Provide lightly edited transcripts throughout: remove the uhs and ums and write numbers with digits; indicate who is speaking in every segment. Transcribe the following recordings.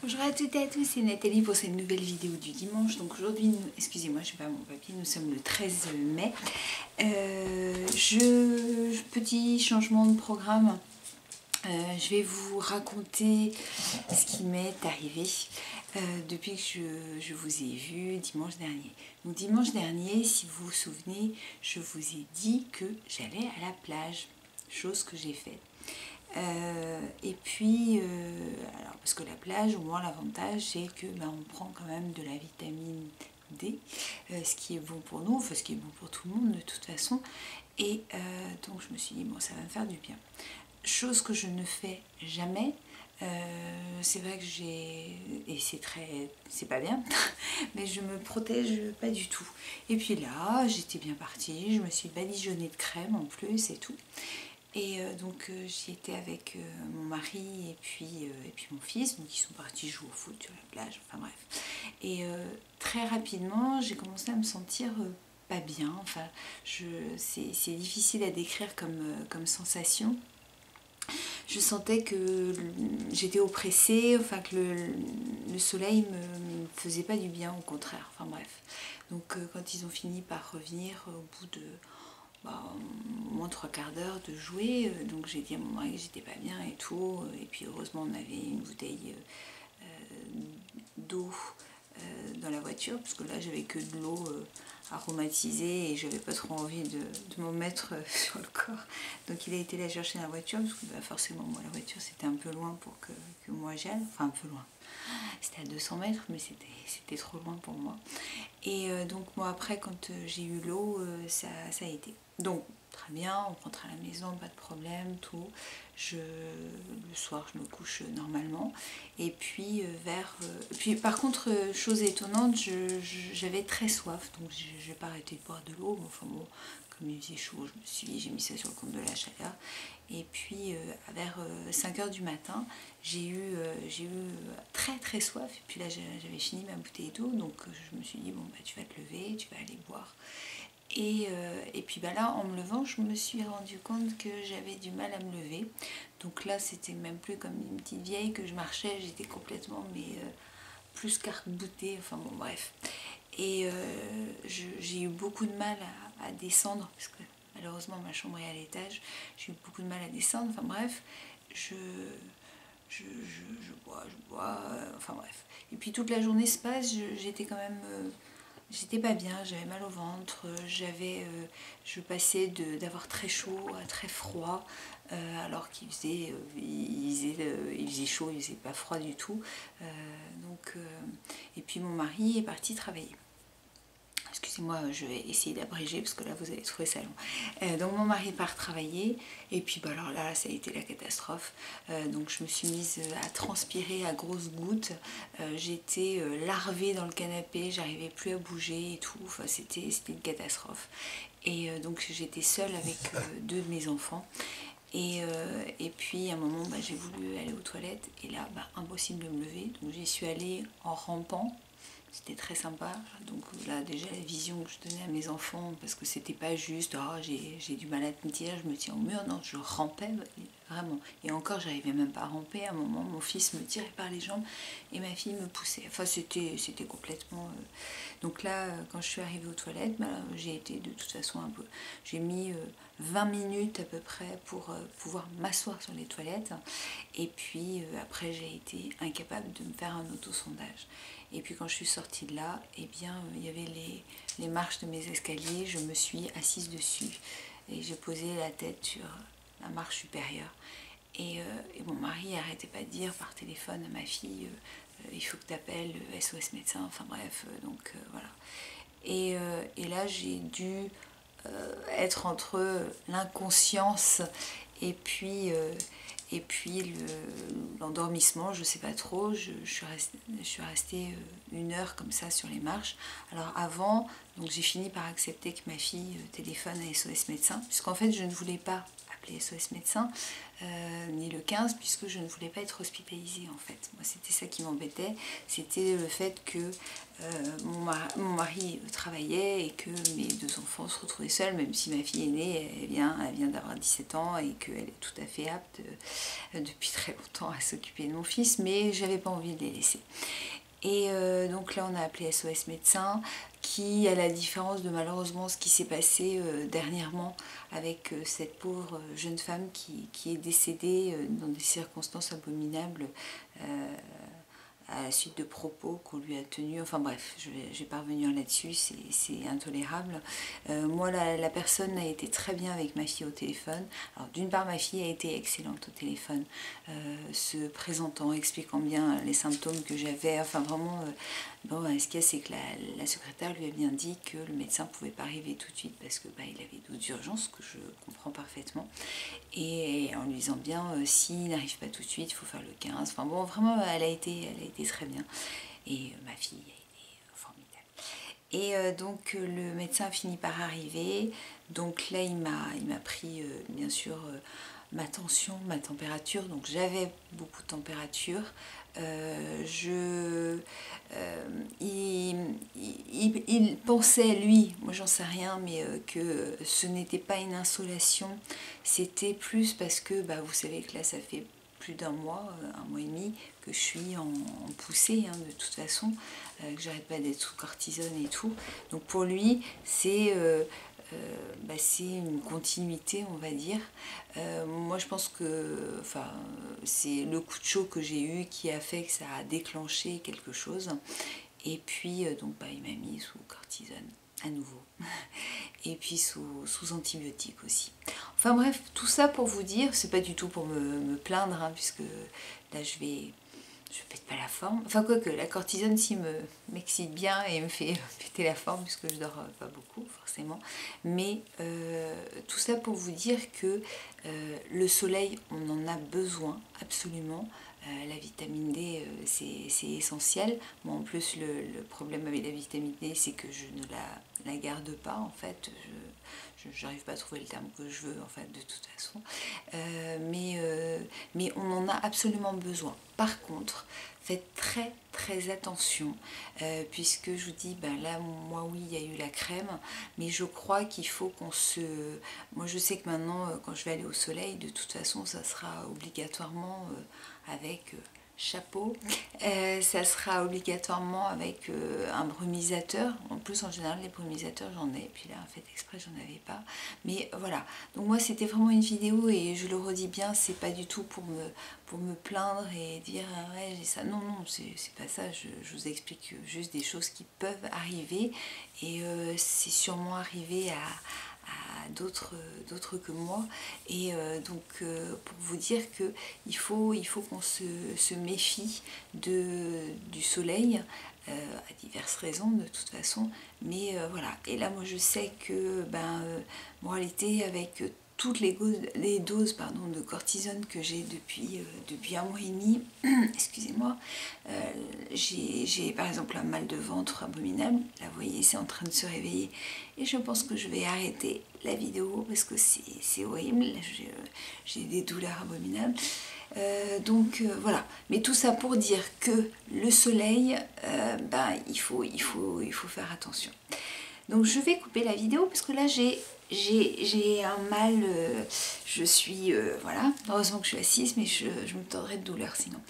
Speaker 1: Bonjour à toutes et à tous, c'est Nathalie pour cette nouvelle vidéo du dimanche. Donc aujourd'hui, excusez-moi, je n'ai pas mon papier, nous sommes le 13 mai. Petit changement de programme. Je vais vous raconter ce qui m'est arrivé depuis que je vous ai vu dimanche dernier. Donc dimanche dernier, si vous vous souvenez, je vous ai dit que j'allais à la plage, chose que j'ai faite. Et puis, alors, parce que la plage, au moins l'avantage, c'est que on prend quand même de la vitamine D, ce qui est bon pour nous, enfin ce qui est bon pour tout le monde de toute façon. Et donc je me suis dit, bon, ça va me faire du bien. Chose que je ne fais jamais. C'est vrai que et c'est pas bien, mais je me protège pas du tout. Et puis là, j'étais bien partie, je me suis badigeonnée de crème en plus et tout. Et donc j'y étais avec mon mari et puis mon fils, donc ils sont partis jouer au foot sur la plage, enfin bref. Et très rapidement, j'ai commencé à me sentir pas bien, enfin c'est difficile à décrire comme sensation. Je sentais que j'étais oppressée, enfin que le soleil me faisait pas du bien, au contraire, enfin bref. Donc quand ils ont fini par revenir au bout de au moins 3/4 d'heure de jouer, donc j'ai dit à mon mari que j'étais pas bien et tout, et puis heureusement on avait une bouteille d'eau dans la voiture, parce que là j'avais que de l'eau aromatisée et j'avais pas trop envie de m'en mettre sur le corps, donc il a été la chercher dans la voiture, parce que forcément moi la voiture c'était un peu loin pour que moi j'aille, enfin un peu loin, c'était à 200 mètres, mais c'était trop loin pour moi. Et donc moi après quand j'ai eu l'eau, ça a été. Donc très bien, on rentre à la maison, pas de problème, tout. Le soir je me couche normalement. Et puis puis par contre, chose étonnante, j'avais très soif, donc je n'ai pas arrêté de boire de l'eau. Mais enfin bon, comme il faisait chaud, j'ai mis ça sur le compte de la chaleur. Et puis vers 5 h du matin, j'ai eu très soif. Et puis là j'avais fini ma bouteille d'eau, donc je me suis dit bon bah tu vas te lever, tu vas aller boire. Et puis là en me levant, je me suis rendu compte que j'avais du mal à me lever. Donc là c'était même plus comme une petite vieille que je marchais, j'étais complètement plus qu'arc-boutée, enfin bon bref. Et j'ai eu beaucoup de mal à descendre, parce que malheureusement ma chambre est à l'étage, j'ai eu beaucoup de mal à descendre, enfin bref, je bois, enfin bref. Et puis toute la journée se passe, j'étais quand même, j'étais pas bien, j'avais mal au ventre, je passais d'avoir très chaud à très froid, alors qu'il faisait, il faisait chaud, il faisait pas froid du tout. Et puis mon mari est parti travailler. Excusez-moi, je vais essayer d'abréger parce que là vous allez trouver ça long. Donc mon mari part travailler et puis alors là ça a été la catastrophe. Donc je me suis mise à transpirer à grosses gouttes. J'étais larvée dans le canapé, j'arrivais plus à bouger et tout. Enfin c'était une catastrophe. Et donc j'étais seule avec deux de mes enfants. Et puis à un moment j'ai voulu aller aux toilettes et là impossible de me lever. Donc j'y suis allée en rampant. C'était très sympa. Donc là déjà la vision que je donnais à mes enfants, parce que c'était pas juste j'ai du mal à tenir, je me tiens au mur, non, je rampais vraiment. Et encore j'arrivais même pas à ramper. À un moment mon fils me tirait par les jambes et ma fille me poussait. Enfin c'était complètement... Donc là quand je suis arrivée aux toilettes, j'ai été de toute façon un peu... J'ai mis 20 minutes à peu près pour pouvoir m'asseoir sur les toilettes. Et puis après j'ai été incapable de me faire un autosondage. Et puis quand je suis sortie de là, eh bien, il y avait les marches de mes escaliers, je me suis assise dessus et j'ai posé la tête sur la marche supérieure. Et mon mari n'arrêtait pas de dire par téléphone à ma fille, il faut que tu appelles le SOS médecin, enfin bref, donc voilà. Et là j'ai dû être entre l'inconscience et puis l'endormissement, je sais pas trop. Je suis restée 1 heure comme ça sur les marches. Alors avant, donc j'ai fini par accepter que ma fille téléphone à SOS médecin, puisqu'en fait je ne voulais pas appeler SOS médecin ni le 15, puisque je ne voulais pas être hospitalisée en fait. Moi c'était ça qui m'embêtait, c'était le fait que mon mari travaillait et que mes 2 enfants se retrouvaient seuls, même si ma fille aînée, elle vient d'avoir 17 ans et qu'elle est tout à fait apte depuis très longtemps à s'occuper de mon fils, mais j'avais pas envie de les laisser. Et donc là on a appelé SOS Médecins qui, à la différence de malheureusement ce qui s'est passé dernièrement avec cette pauvre jeune femme qui est décédée dans des circonstances abominables à la suite de propos qu'on lui a tenus, enfin bref, je vais pas revenir là-dessus, c'est intolérable. Moi, la personne a été très bien avec ma fille au téléphone. Alors d'une part, ma fille a été excellente au téléphone, se présentant, expliquant bien les symptômes que j'avais, enfin vraiment, bon, ce qu'il y a, c'est que la secrétaire lui a bien dit que le médecin ne pouvait pas arriver tout de suite parce que il avait d'autres urgences, que je comprends parfaitement, et en lui disant bien, s'il n'arrive pas tout de suite, il faut faire le 15, enfin bon, vraiment, elle a été très bien, et ma fille a été formidable. Et donc le médecin a fini par arriver, donc là il m'a pris bien sûr ma tension, ma température, donc j'avais beaucoup de température. Il pensait, lui, moi j'en sais rien, mais que ce n'était pas une insolation, c'était plus parce que vous savez que là ça fait plus d'un mois et demi que je suis en poussée de toute façon, que j'arrête pas d'être sous cortisone et tout, donc pour lui c'est une continuité, on va dire. Moi je pense que c'est le coup de chaud que j'ai eu qui a fait que ça a déclenché quelque chose, et puis donc il m'a mis sous cortisone à nouveau et puis sous antibiotiques aussi. Enfin bref, tout ça pour vous dire, c'est pas du tout pour me plaindre, puisque là je pète pas la forme, enfin quoique la cortisone si m'excite bien et me fait péter la forme puisque je dors pas beaucoup forcément, mais tout ça pour vous dire que le soleil on en a besoin absolument. La vitamine D c'est essentiel. Bon, en plus le problème avec la vitamine D c'est que je ne la garde pas en fait, je n'arrive pas à trouver le terme que je veux en fait de toute façon, mais on en a absolument besoin. Par contre, faites très attention, puisque je vous dis, là, moi oui, il y a eu la crème, mais je crois qu'il faut qu'on se... Moi je sais que maintenant, quand je vais aller au soleil, de toute façon, ça sera obligatoirement avec... chapeau, ça sera obligatoirement avec un brumisateur. En plus en général les brumisateurs j'en ai, puis là en fait exprès j'en avais pas, mais voilà. Donc moi c'était vraiment une vidéo, et je le redis bien, c'est pas du tout pour me plaindre et dire ouais j'ai ça, non c'est pas ça, je vous explique juste des choses qui peuvent arriver, et c'est sûrement arrivé à d'autres que moi, et donc pour vous dire que il faut qu'on se méfie du soleil, à diverses raisons de toute façon, mais voilà. Et là moi je sais que moralité, avec toutes les doses de cortisone que j'ai depuis un mois et demi, excusez-moi, j'ai par exemple un mal de ventre abominable. Là vous voyez, c'est en train de se réveiller, et je pense que je vais arrêter la vidéo parce que c'est horrible, j'ai des douleurs abominables. Donc voilà, mais tout ça pour dire que le soleil, il faut faire attention. Donc je vais couper la vidéo parce que là j'ai un mal, je suis, voilà, heureusement que je suis assise, mais je me tordrais de douleur sinon.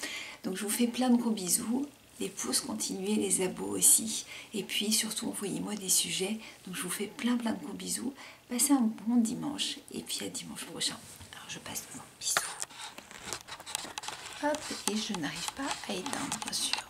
Speaker 1: Donc je vous fais plein de gros bisous, les pouces, continuez, les abos aussi, et puis surtout envoyez-moi des sujets. Donc je vous fais plein de gros bisous, passez un bon dimanche, et puis à dimanche prochain. Alors je passe devant, bisous. Hop, et je n'arrive pas à éteindre bien sûr.